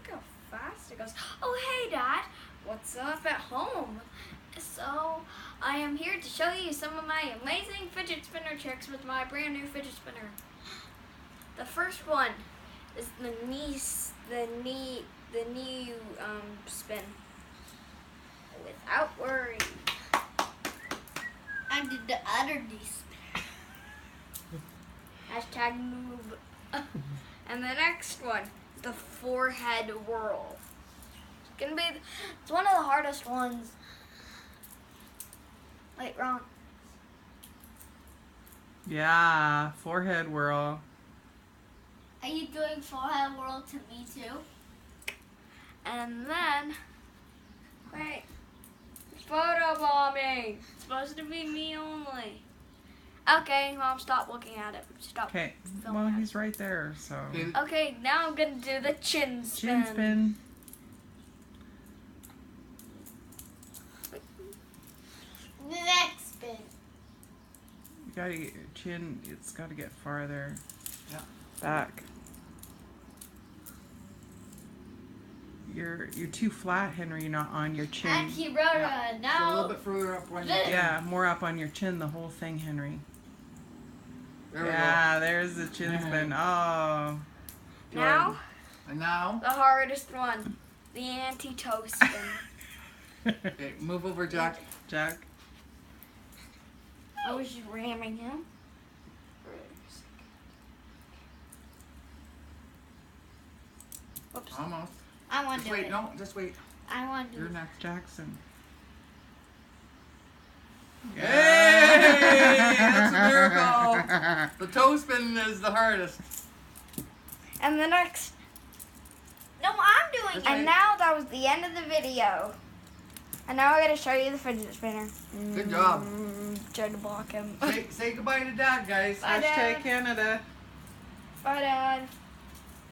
Look how fast it goes. Oh, hey, Dad. What's up at home? So, I am here to show you some of my amazing fidget spinner tricks with my brand new fidget spinner. The first one is the knee spin. Without worry. I did the other knee spin. Hashtag move. And the next one, the forehead whirl. It's one of the hardest ones. Wait, wrong. Yeah, forehead whirl. Are you doing forehead whirl to me too? And then, wait, photo bombing. It's supposed to be me only. Okay, Mom, stop looking at it. Stop. Okay, filming well, it. he's right there, so. Okay, now I'm gonna do the chin spin. Chin spin. The next spin. You gotta get your chin, it's gotta get farther. Yeah. Back. You're too flat, Henry. You're not on your chin. And he wrote Yeah. a So a now. little bit further up when you Yeah, more up on your chin, the whole thing, Henry. There Yeah, there's the chin spin. Oh. we go. Now, Good. And now, the hardest one, the anti-toe spin. okay, move over, Jack. Jack. I was just ramming him. Whoops. Almost. I want to Just do wait. it. No, just wait. I want to do You're it. next. Jackson. Hey, that's a miracle. The toe spin is the hardest. And the next. No, I'm doing That's it. right. And now that was the end of the video. And now I'm going to show you the fidget spinner. Good job. Try to block him. Say goodbye to Dad, guys. Bye, Hashtag Dad. Canada. Bye, Dad.